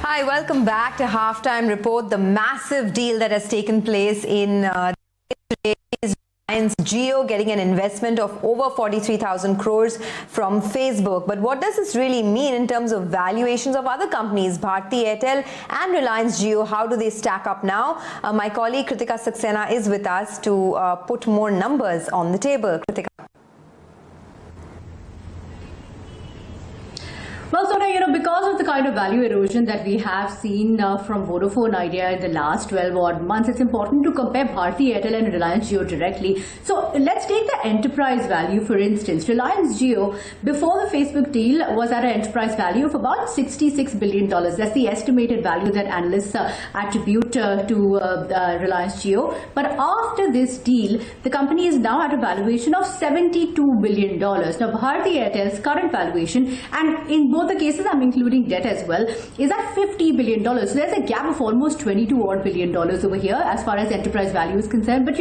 Hi, welcome back to Halftime Report. The massive deal that has taken place in Reliance Jio getting an investment of over 43,000 crores from Facebook. But what does this really mean in terms of valuations of other companies, Bharti Airtel and Reliance Jio? How do they stack up now? My colleague Kritika Saxena is with us to put more numbers on the table. Kritika. Well, Sona, because of the kind of value erosion that we have seen from Vodafone Idea in the last 12 odd months, it's important to compare Bharti Airtel and Reliance Jio directly. So let's take the enterprise value, for instance. Reliance Jio, before the Facebook deal, was at an enterprise value of about $66 billion. That's the estimated value that analysts attribute to Reliance Jio. But after this deal, the company is now at a valuation of $72 billion. Now, Bharti Airtel's current valuation, and in both the cases I'm including debt as well, is at $50 billion. So there's a gap of almost $22 odd billion over here as far as enterprise value is concerned. But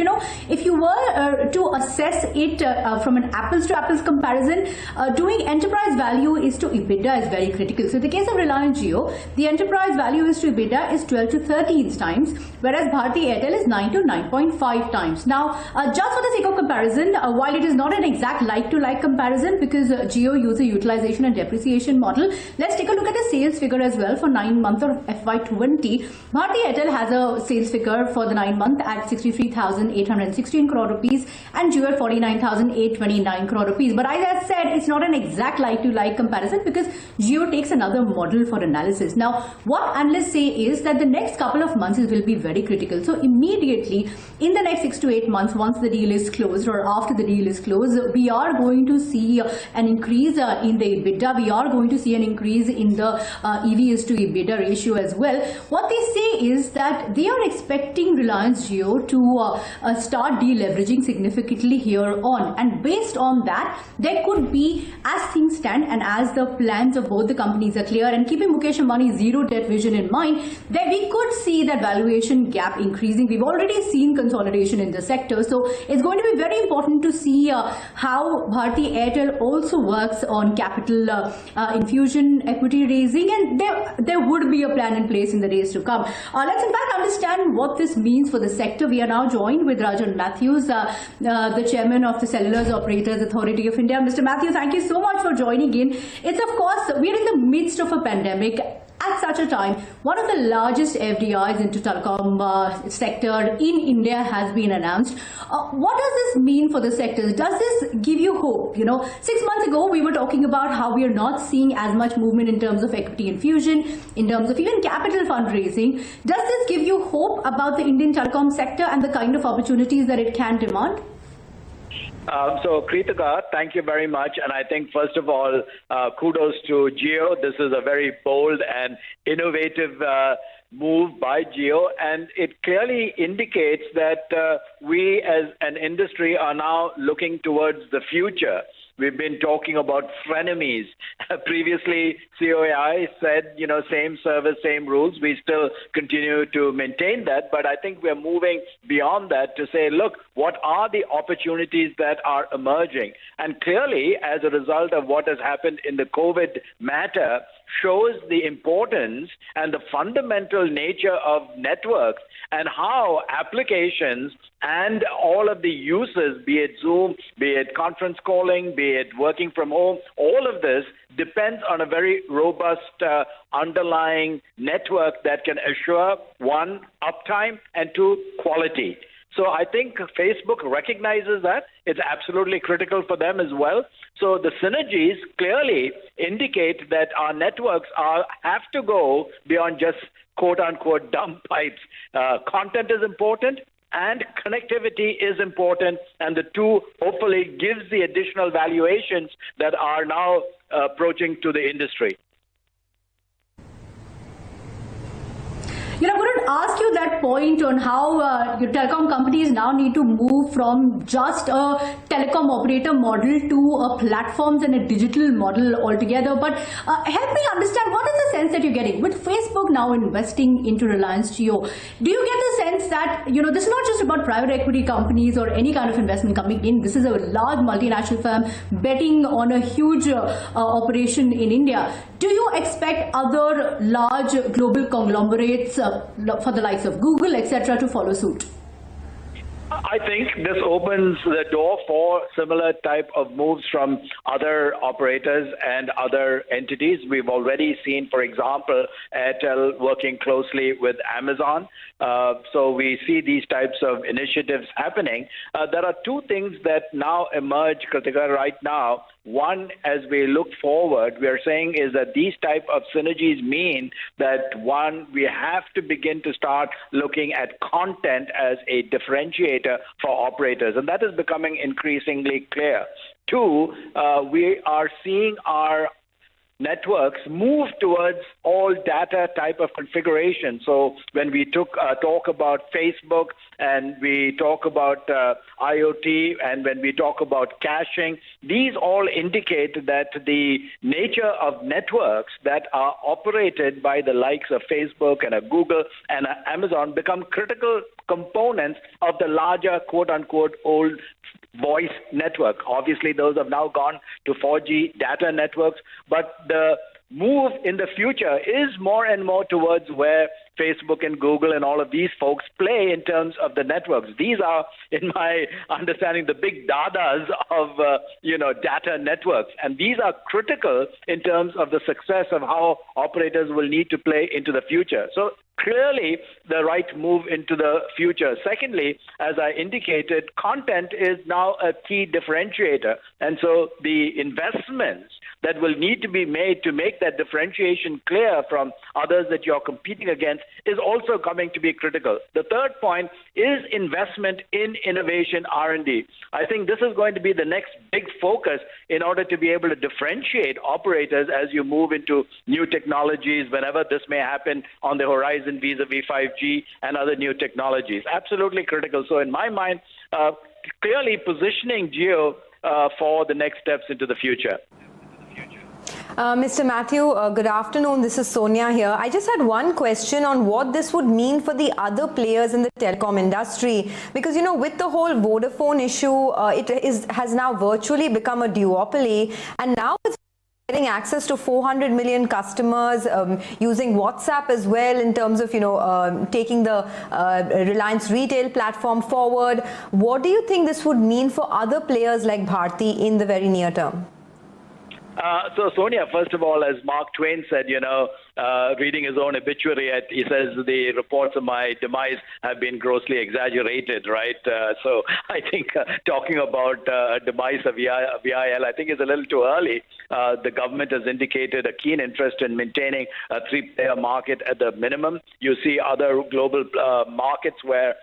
if you were to assess it from an apples to apples comparison, doing enterprise value is to EBITDA is very critical. So in the case of Reliance Jio, the enterprise value is to EBITDA is 12 to 13 times, whereas Bharti Airtel is 9 to 9.5 times. Now, just for the sake of comparison, while it is not an exact like-to-like comparison because Jio uses a utilization and depreciation model, let's take a look at the sales figure as well for 9 months of FY20. Bharti Airtel has a sales figure for the 9 months at 63,816 crore rupees and Jio at 49,829 crore rupees. But as I said, it's not an exact like-to-like comparison because Jio takes another model for analysis. Now, what analysts say is that the next couple of months will be very critical. So immediately in the next 6 to 8 months, once the deal is closed or after the deal is closed, we are going to see an increase in the EBITDA. We are going to see an increase in the EV to EBITDA ratio as well. What they say is that they are expecting Reliance Jio to start deleveraging significantly here on, and based on that, there could be, as things stand and as the plans of both the companies are clear, and keeping Mukesh Ambani's zero debt vision in mind, that we could see that valuation gap increasing. We've already seen consolidation in the sector, so it's going to be very important to see how Bharti Airtel also works on capital infusion, equity raising, and there would be a plan in place in the days to come. Let's in fact understand what this means for the sector. We are now joined with Rajan Matthews, the chairman of the Cellulose Operators Authority of India. Mr. Matthews, thank you so much for joining in. It's of course, we're in the midst of a pandemic. At such a time, one of the largest FDIs into telecom sector in India has been announced. What does this mean for the sector? Does this give you hope? 6 months ago, we were talking about how we are not seeing as much movement in terms of equity infusion, in terms of even capital fundraising. Does this give you hope about the Indian telecom sector and the kind of opportunities that it can demand? So, Kritika, thank you very much. And I think, first of all, kudos to Jio. This is a very bold and innovative move by Jio, and it clearly indicates that we as an industry are now looking towards the future. We've been talking about frenemies. Previously, COAI said, same service, same rules. We still continue to maintain that. But I think we're moving beyond that to say, look, what are the opportunities that are emerging? And clearly, as a result of what has happened in the COVID matter, shows the importance and the fundamental nature of networks and how applications and all of the uses, be it Zoom, be it conference calling, be it working from home, all of this depends on a very robust underlying network that can assure, one, uptime, and two, quality. So I think Facebook recognizes that. It's absolutely critical for them as well. So the synergies clearly indicate that our networks have to go beyond just quote-unquote dumb pipes. Content is important and connectivity is important, and the two hopefully gives the additional valuations that are now approaching to the industry. I'm going to ask you that point on how your telecom companies now need to move from just a telecom operator model to a platforms and a digital model altogether. But help me understand, what is the sense that you're getting with Facebook now investing into Reliance Jio? Do you get the sense that, this is not just about private equity companies or any kind of investment coming in? This is a large multinational firm betting on a huge operation in India. Do you expect other large global conglomerates for the likes of Google, etc., to follow suit? I think this opens the door for similar type of moves from other operators and other entities. We've already seen, for example, Airtel working closely with Amazon. So we see these types of initiatives happening. There are two things that now emerge, Kritika, right now. One, as we look forward, we are saying is that these type of synergies mean that, one, we have to begin to start looking at content as a differentiator for operators, and that is becoming increasingly clear. Two, we are seeing our networks move towards all data type of configuration. So when we talk about Facebook and we talk about IoT and when we talk about caching, these all indicate that the nature of networks that are operated by the likes of Facebook and Google and Amazon become critical components of the larger quote-unquote old voice network. Obviously, those have now gone to 4G data networks, but the move in the future is more and more towards where Facebook and Google and all of these folks play in terms of the networks. These are, in my understanding, the big dadas of data networks, and these are critical in terms of the success of how operators will need to play into the future. So clearly the right move into the future. Secondly, as I indicated, content is now a key differentiator. And so the investments that will need to be made to make that differentiation clear from others that you're competing against is also coming to be critical. The third point is investment in innovation R&D. I think this is going to be the next big focus in order to be able to differentiate operators as you move into new technologies, whenever this may happen on the horizon vis-a-vis 5G and other new technologies. Absolutely critical. So in my mind, clearly positioning Jio for the next steps into the future. Mr. Matthew, good afternoon. This is Sonia here. I just had one question on what this would mean for the other players in the telecom industry. Because, with the whole Vodafone issue, has now virtually become a duopoly. And now it's getting access to 400 million customers, using WhatsApp as well in terms of, taking the Reliance retail platform forward. What do you think this would mean for other players like Bharti in the very near term? So, Sonia, first of all, as Mark Twain said, reading his own obituary, he says the reports of my demise have been grossly exaggerated, right? So I think talking about demise of VIL, I think is a little too early. The government has indicated a keen interest in maintaining a three-player market at the minimum. You see other global markets where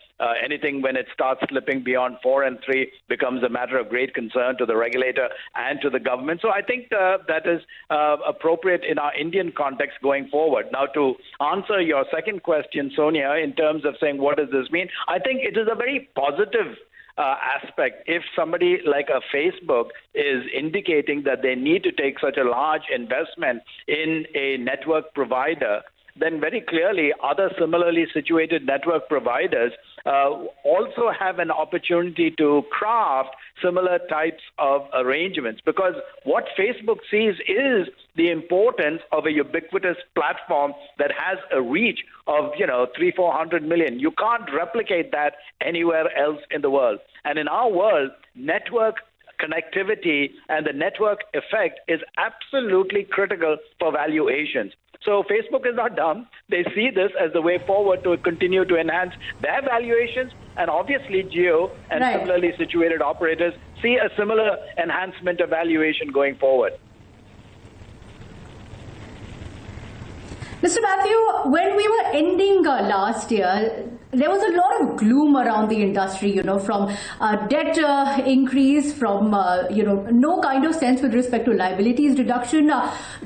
anything when it starts slipping beyond 4 and 3 becomes a matter of great concern to the regulator and to the government. So I think that is appropriate in our Indian context going forward. Now, to answer your second question, Sonia, in terms of saying what does this mean, I think it is a very positive aspect. If somebody like a Facebook is indicating that they need to take such a large investment in a network provider, then very clearly other similarly situated network providers also have an opportunity to craft similar types of arrangements, because what Facebook sees is the importance of a ubiquitous platform that has a reach of 300-400 million. You can't replicate that anywhere else in the world. And in our world, network connectivity and the network effect is absolutely critical for valuations. So Facebook is not dumb. They see this as the way forward to continue to enhance their valuations, and obviously Jio and similarly situated operators see a similar enhancement of valuation going forward. Mr. Matthew, when we were ending last year, there was a lot lot of gloom around the industry, from debt increase, from, no kind of sense with respect to liabilities reduction.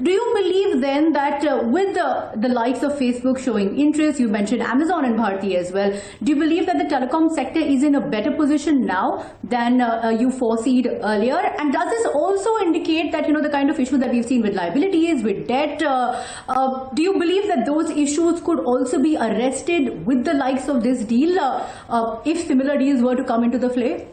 Do you believe then that with the likes of Facebook showing interest, you mentioned Amazon and Bharti as well, do you believe that the telecom sector is in a better position now than you foreseed earlier? And does this also indicate that, the kind of issue that we've seen with liabilities, with debt, do you believe that those issues could also be arrested with the likes of this deal if similar deals were to come into the fray?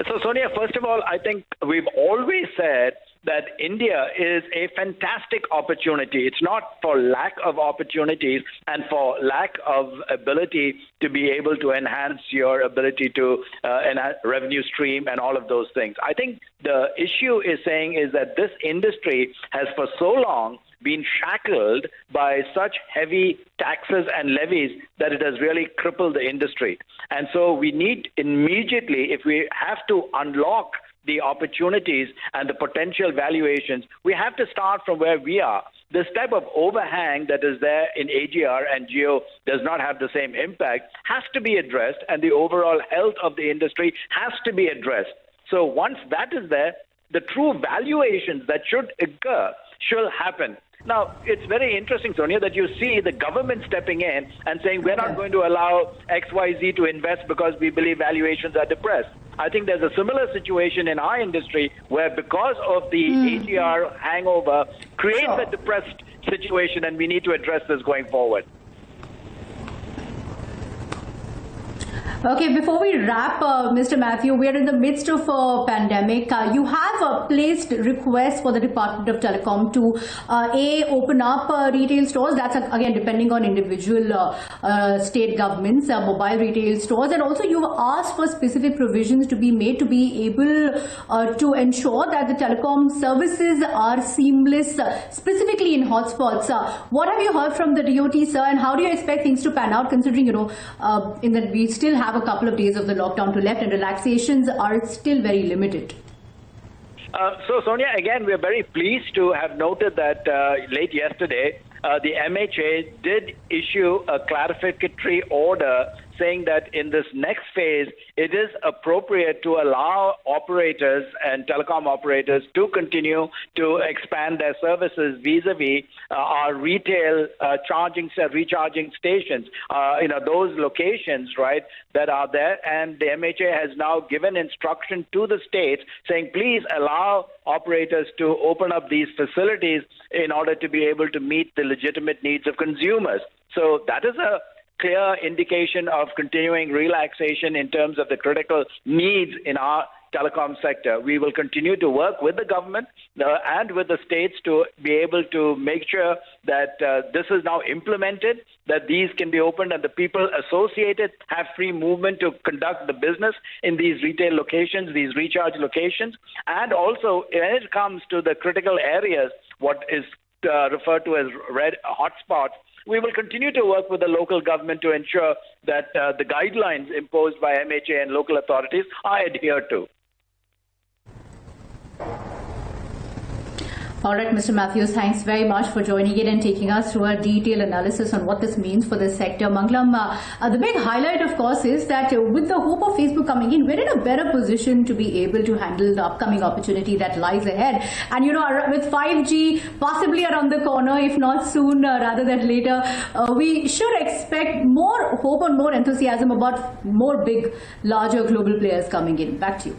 So, Sonia, first of all, I think we've always said that India is a fantastic opportunity. It's not for lack of opportunities and for lack of ability to be able to enhance your ability to enhance revenue stream and all of those things. I think the issue is that this industry has for so long been shackled by such heavy taxes and levies that it has really crippled the industry. And so we need immediately, if we have to unlock the opportunities and the potential valuations, we have to start from where we are. This type of overhang that is there in AGR and Jio does not have the same impact, has to be addressed, and the overall health of the industry has to be addressed. So once that is there, the true valuations that should occur should happen. Now, it's very interesting, Sonia, that you see the government stepping in and saying we're not going to allow XYZ to invest because we believe valuations are depressed. I think there's a similar situation in our industry where because of the AGR hangover creates a depressed situation, and we need to address this going forward. Okay, before we wrap, Mr. Mathew, we are in the midst of a pandemic. You have placed requests for the Department of Telecom to open up retail stores. That's again depending on individual state governments, mobile retail stores, and also you've asked for specific provisions to be made to be able to ensure that the telecom services are seamless, specifically in hotspots. What have you heard from the DOT, sir, and how do you expect things to pan out, considering in that we still have a couple of days of the lockdown to left and relaxations are still very limited? So, Sonia, again, we're very pleased to have noted that late yesterday, the MHA did issue a clarificatory order saying that in this next phase, it is appropriate to allow operators and telecom operators to continue to expand their services vis-a-vis our retail recharging stations, those locations, right, that are there. And the MHA has now given instruction to the states saying, please allow operators to open up these facilities in order to be able to meet the legitimate needs of consumers. So that is a clear indication of continuing relaxation in terms of the critical needs in our telecom sector. We will continue to work with the government and with the states to be able to make sure that this is now implemented, that these can be opened and the people associated have free movement to conduct the business in these retail locations, these recharge locations. And also, when it comes to the critical areas, what is referred to as red hotspots, we will continue to work with the local government to ensure that the guidelines imposed by MHA and local authorities are adhered to. All right, Mr. Matthews, thanks very much for joining in and taking us through a detailed analysis on what this means for the sector. Mangalam, the big highlight, of course, is that with the hope of Facebook coming in, we're in a better position to be able to handle the upcoming opportunity that lies ahead. And, with 5G possibly around the corner, if not soon rather than later, we should expect more hope and more enthusiasm about more big, larger global players coming in. Back to you.